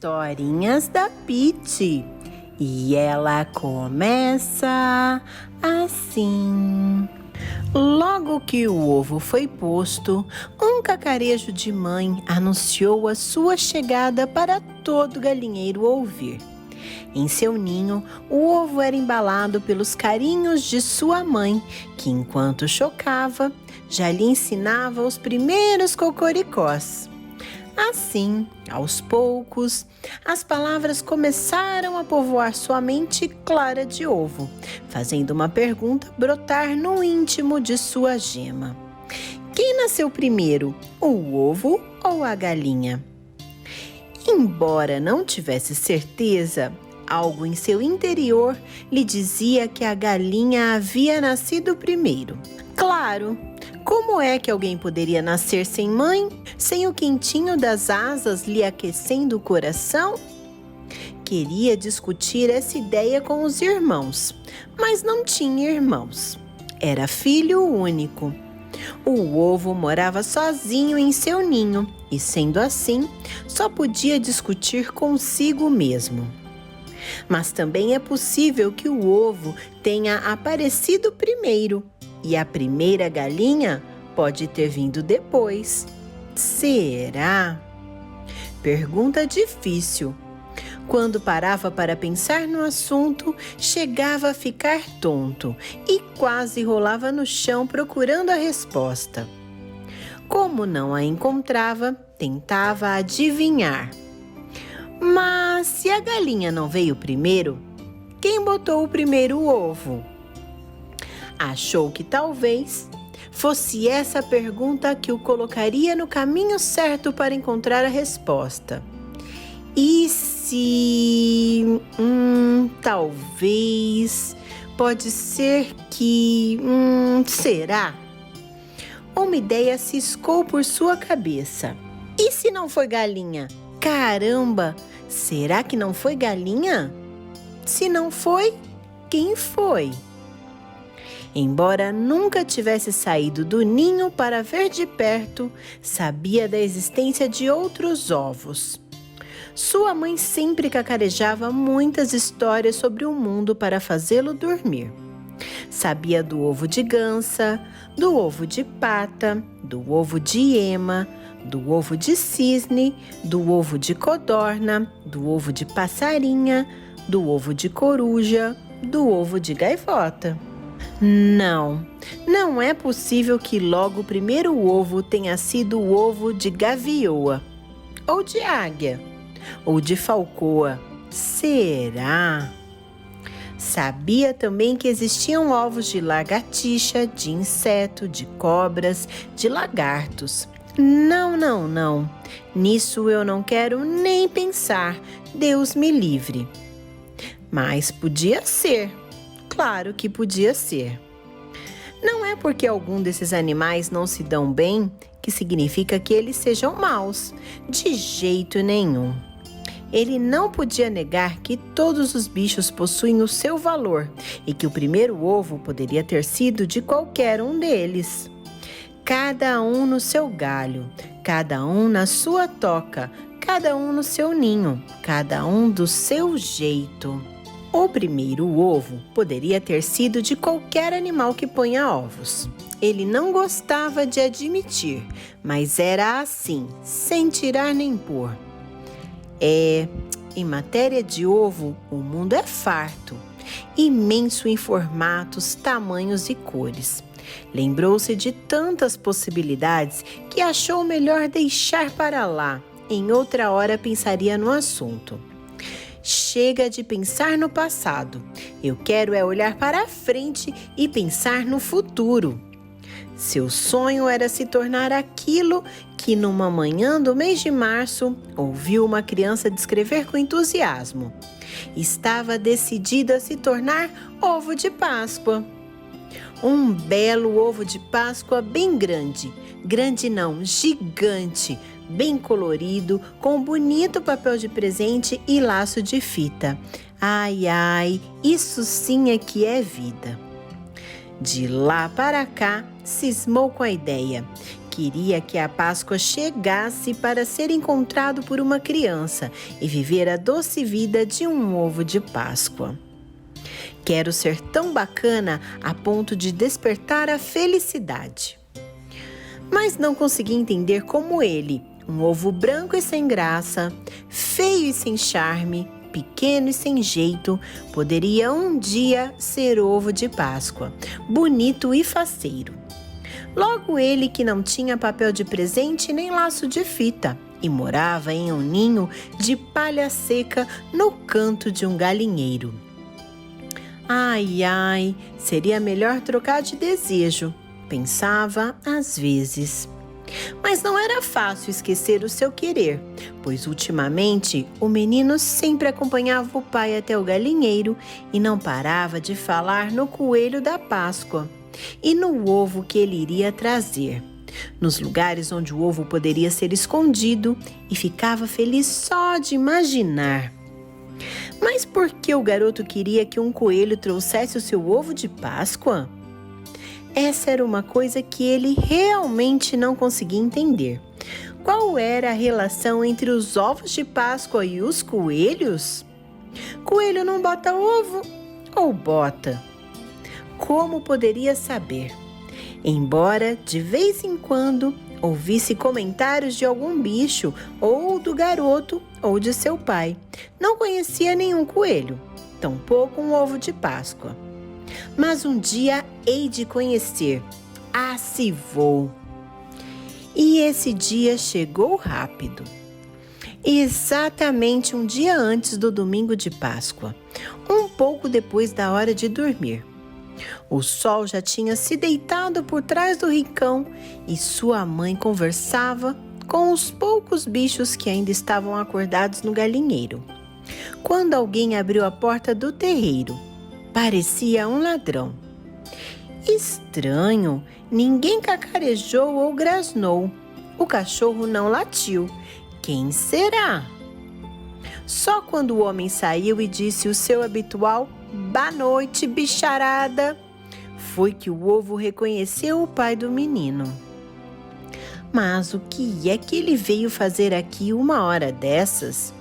Historinhas da Pitty. E ela começa assim. Logo que o ovo foi posto, um cacarejo de mãe anunciou a sua chegada para todo galinheiro ouvir. Em seu ninho, o ovo era embalado pelos carinhos de sua mãe, que enquanto chocava, já lhe ensinava os primeiros cocoricós. Assim, aos poucos, as palavras começaram a povoar sua mente clara de ovo, fazendo uma pergunta brotar no íntimo de sua gema. Quem nasceu primeiro, o ovo ou a galinha? Embora não tivesse certeza, algo em seu interior lhe dizia que a galinha havia nascido primeiro. Claro! Como é que alguém poderia nascer sem mãe, sem o quentinho das asas lhe aquecendo o coração? Queria discutir essa ideia com os irmãos, mas não tinha irmãos. Era filho único. O ovo morava sozinho em seu ninho e, sendo assim, só podia discutir consigo mesmo. Mas também é possível que o ovo tenha aparecido primeiro. E a primeira galinha pode ter vindo depois. Será? Pergunta difícil. Quando parava para pensar no assunto, chegava a ficar tonto e quase rolava no chão procurando a resposta. Como não a encontrava, tentava adivinhar. Mas se a galinha não veio primeiro, quem botou o primeiro ovo? Achou que talvez fosse essa pergunta que o colocaria no caminho certo para encontrar a resposta. E se... talvez... pode ser que... será? Uma ideia ciscou por sua cabeça. E se não foi galinha? Caramba! Será que não foi galinha? Se não foi, quem foi? Embora nunca tivesse saído do ninho para ver de perto, sabia da existência de outros ovos. Sua mãe sempre cacarejava muitas histórias sobre o mundo para fazê-lo dormir. Sabia do ovo de gansa, do ovo de pata, do ovo de ema, do ovo de cisne, do ovo de codorna, do ovo de passarinha, do ovo de coruja, do ovo de gaivota. Não é possível que logo o primeiro ovo tenha sido o ovo de gavioa, ou de águia, ou de falcoa. Será? Sabia também que existiam ovos de lagartixa, de inseto, de cobras, de lagartos. Não. Nisso eu não quero nem pensar. Deus me livre. Mas podia ser. Claro que podia ser. Não é porque algum desses animais não se dão bem que significa que eles sejam maus. De jeito nenhum. Ele não podia negar que todos os bichos possuem o seu valor e que o primeiro ovo poderia ter sido de qualquer um deles. Cada um no seu galho, cada um na sua toca, cada um no seu ninho, cada um do seu jeito. O primeiro ovo poderia ter sido de qualquer animal que ponha ovos. Ele não gostava de admitir, mas era assim, sem tirar nem pôr. Em matéria de ovo, o mundo é farto, imenso em formatos, tamanhos e cores. Lembrou-se de tantas possibilidades que achou melhor deixar para lá. Em outra hora pensaria no assunto. Chega de pensar no passado. Eu quero olhar para a frente e pensar no futuro. Seu sonho era se tornar aquilo que numa manhã do mês de março ouviu uma criança descrever com entusiasmo. Estava decidida a se tornar ovo de Páscoa. Um belo ovo de Páscoa bem grande. Grande não, gigante. Bem colorido, com bonito papel de presente e laço de fita. Ai, isso sim é que é vida. De lá para cá, cismou com a ideia. queria que a Páscoa chegasse para ser encontrado por uma criança e viver a doce vida de um ovo de Páscoa. Quero ser tão bacana a ponto de despertar a felicidade. Mas não consegui entender como ele, um ovo branco e sem graça, feio e sem charme, pequeno e sem jeito, poderia um dia ser ovo de Páscoa, bonito e faceiro. Logo ele que não tinha papel de presente nem laço de fita e morava em um ninho de palha seca no canto de um galinheiro. Ai, ai, seria melhor trocar de desejo, pensava às vezes. Mas não era fácil esquecer o seu querer, pois ultimamente o menino sempre acompanhava o pai até o galinheiro e não parava de falar no coelho da Páscoa e no ovo que ele iria trazer, nos lugares onde o ovo poderia ser escondido, e ficava feliz só de imaginar. Mas por que o garoto queria que um coelho trouxesse o seu ovo de Páscoa? Essa era uma coisa que ele realmente não conseguia entender. Qual era a relação entre os ovos de Páscoa e os coelhos? Coelho não bota ovo ou bota? Como poderia saber? Embora de vez em quando ouvisse comentários de algum bicho, ou do garoto, ou de seu pai, não conhecia nenhum coelho, tampouco um ovo de Páscoa. Mas um dia hei de conhecer. Ah, se vou! E esse dia chegou rápido. Exatamente um dia antes do domingo de Páscoa, um pouco depois da hora de dormir. O sol já tinha se deitado por trás do rincão e sua mãe conversava com os poucos bichos que ainda estavam acordados no galinheiro. Quando alguém abriu a porta do terreiro, parecia um ladrão. Estranho, ninguém cacarejou ou grasnou. O cachorro não latiu. Quem será? Só quando o homem saiu e disse o seu habitual "Boa noite, bicharada", foi que o ovo reconheceu o pai do menino. Mas o que é que ele veio fazer aqui uma hora dessas?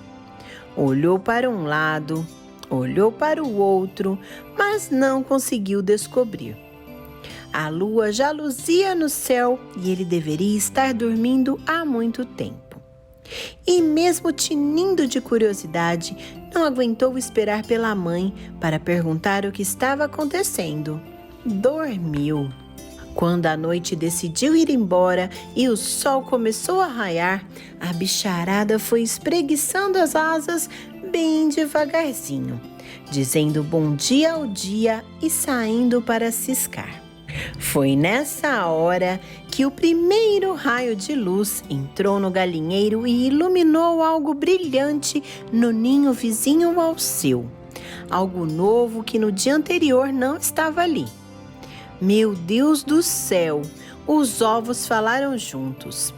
Olhou para um lado, olhou para o outro, mas não conseguiu descobrir. A lua já luzia no céu e ele deveria estar dormindo há muito tempo. E mesmo tinindo de curiosidade, não aguentou esperar pela mãe para perguntar o que estava acontecendo. Dormiu. Quando a noite decidiu ir embora e o sol começou a raiar, a bicharada foi espreguiçando as asas bem devagarzinho, dizendo bom dia ao dia e saindo para ciscar. Foi nessa hora que o primeiro raio de luz entrou no galinheiro e iluminou algo brilhante no ninho vizinho ao seu. Algo novo que no dia anterior não estava ali. Meu Deus do céu! Os ovos falaram juntos.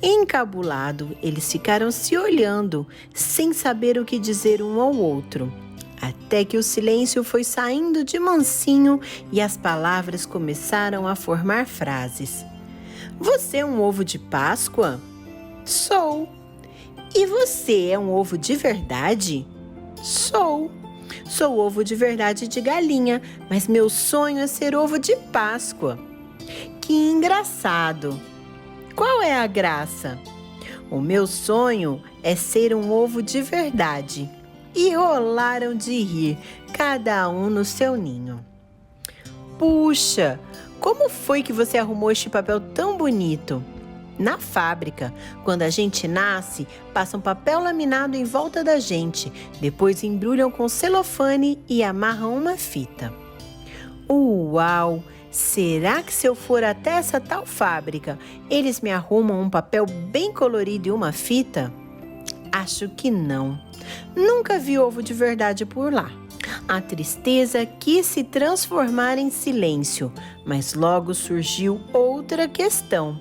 Encabulado, eles ficaram se olhando, sem saber o que dizer um ao outro. Até que o silêncio foi saindo de mansinho e as palavras começaram a formar frases. Você é um ovo de Páscoa? Sou. E você é um ovo de verdade? Sou. Sou ovo de verdade de galinha, mas meu sonho é ser ovo de Páscoa. Que engraçado! Qual é a graça? O meu sonho é ser um ovo de verdade. E rolaram de rir, cada um no seu ninho. Puxa, como foi que você arrumou este papel tão bonito? Na fábrica, quando a gente nasce, passam papel laminado em volta da gente, depois embrulham com celofane e amarram uma fita. Uau! Será que se eu for até essa tal fábrica, eles me arrumam um papel bem colorido e uma fita? Acho que não. Nunca vi ovo de verdade por lá. A tristeza quis se transformar em silêncio, mas logo surgiu outra questão.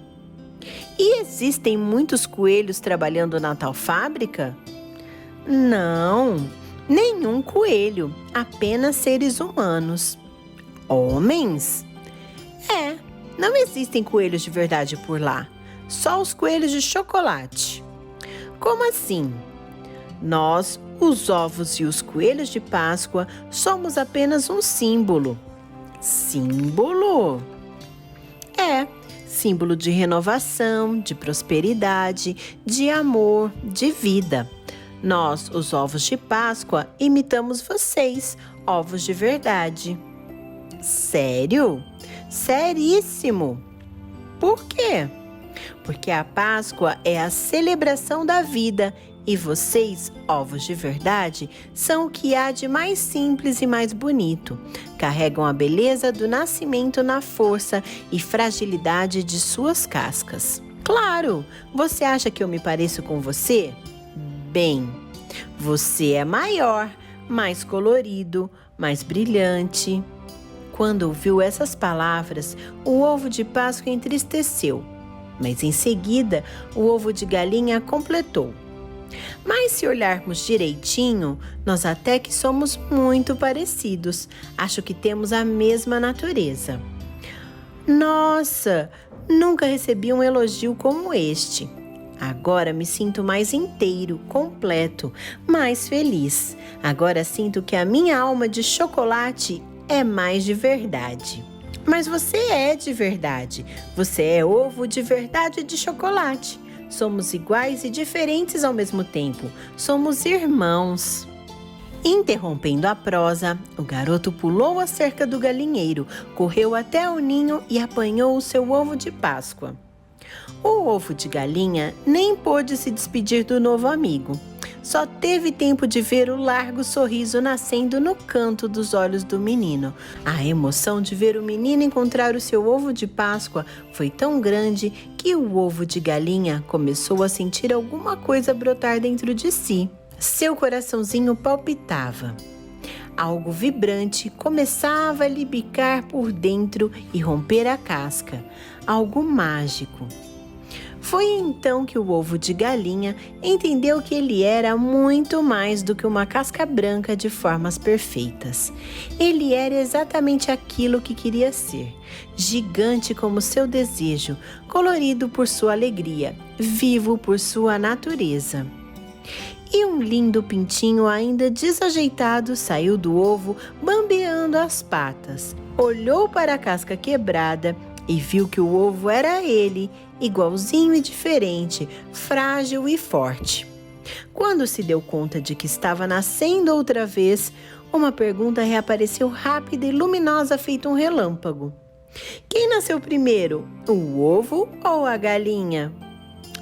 E existem muitos coelhos trabalhando na tal fábrica? Não, nenhum coelho, apenas seres humanos. Homens? É, Não existem coelhos de verdade por lá, só os coelhos de chocolate. Como assim? Nós, os ovos e os coelhos de Páscoa, somos apenas um símbolo. Símbolo? É, símbolo de renovação, de prosperidade, de amor, de vida. Nós, os ovos de Páscoa, imitamos vocês, ovos de verdade. Sério? Seríssimo! Por quê? Porque a Páscoa é a celebração da vida e vocês, ovos de verdade, são o que há de mais simples e mais bonito. Carregam a beleza do nascimento na força e fragilidade de suas cascas. Claro! Você acha que eu me pareço com você? Bem, você é maior, mais colorido, mais brilhante. Quando ouviu essas palavras, o ovo de Páscoa entristeceu, mas em seguida o ovo de galinha completou. Mas se olharmos direitinho, nós até que somos muito parecidos. Acho que temos a mesma natureza. Nossa, nunca recebi um elogio como este. Agora me sinto mais inteiro, completo, mais feliz. Agora sinto que a minha alma de chocolate é mais de verdade. Mas você é de verdade. Você é ovo de verdade de chocolate. Somos iguais e diferentes ao mesmo tempo. Somos irmãos. Interrompendo a prosa, o garoto pulou a cerca do galinheiro, correu até o ninho e apanhou o seu ovo de Páscoa. O ovo de galinha nem pôde se despedir do novo amigo. Só teve tempo de ver o largo sorriso nascendo no canto dos olhos do menino. A emoção de ver o menino encontrar o seu ovo de Páscoa foi tão grande que o ovo de galinha começou a sentir alguma coisa brotar dentro de si. Seu coraçãozinho palpitava. Algo vibrante começava a lhe bicar por dentro e romper a casca. Algo mágico. Foi então que o ovo de galinha entendeu que ele era muito mais do que uma casca branca de formas perfeitas. Ele era exatamente aquilo que queria ser, gigante como seu desejo, colorido por sua alegria, vivo por sua natureza. E um lindo pintinho ainda desajeitado saiu do ovo, bambeando as patas. Olhou para a casca quebrada e viu que o ovo era ele, igualzinho e diferente, frágil e forte. Quando se deu conta de que estava nascendo outra vez, uma pergunta reapareceu rápida e luminosa, feito um relâmpago. Quem nasceu primeiro, o ovo ou a galinha?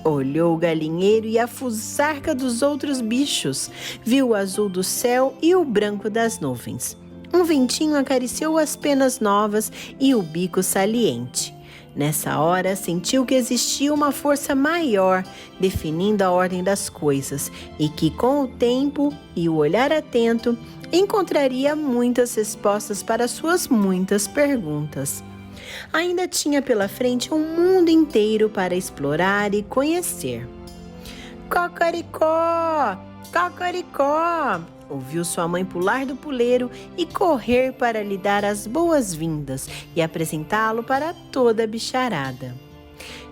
Olhou o galinheiro e a fusarca dos outros bichos. Viu o azul do céu e o branco das nuvens. Um ventinho acariciou as penas novas e o bico saliente. Nessa hora, sentiu que existia uma força maior, definindo a ordem das coisas, e que com o tempo e o olhar atento, encontraria muitas respostas para suas muitas perguntas. Ainda tinha pela frente um mundo inteiro para explorar e conhecer. Cocoricó! Cocoricó! Ouviu sua mãe pular do puleiro e correr para lhe dar as boas-vindas e apresentá-lo para toda a bicharada.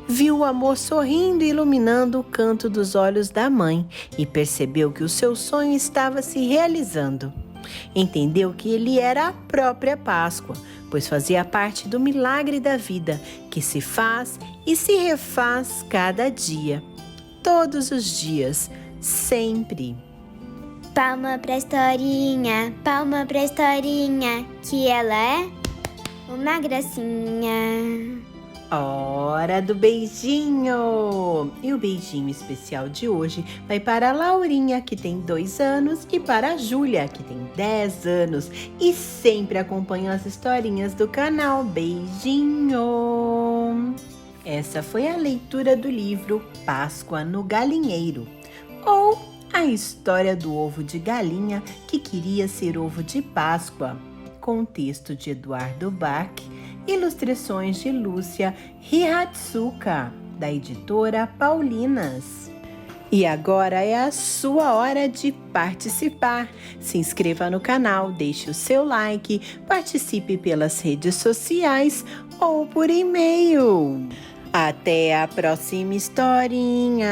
Viu o amor sorrindo e iluminando o canto dos olhos da mãe e percebeu que o seu sonho estava se realizando. Entendeu que ele era a própria Páscoa, pois fazia parte do milagre da vida que se faz e se refaz cada dia, todos os dias, sempre. Palma pra historinha, que ela é uma gracinha. Hora do beijinho! E o beijinho especial de hoje vai para a Laurinha, que tem 2 anos, e para a Júlia, que tem 10 anos, e sempre acompanham as historinhas do canal. Beijinho! Essa foi a leitura do livro Páscoa no Galinheiro, ou a história do ovo de galinha que queria ser ovo de Páscoa, com texto de Eduardo Bach, ilustrações de Lúcia Hiratsuka, da editora Paulinas. E agora é a sua hora de participar. Se inscreva no canal, deixe o seu like, participe pelas redes sociais ou por e-mail. Até a próxima historinha.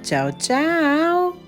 Tchau, tchau!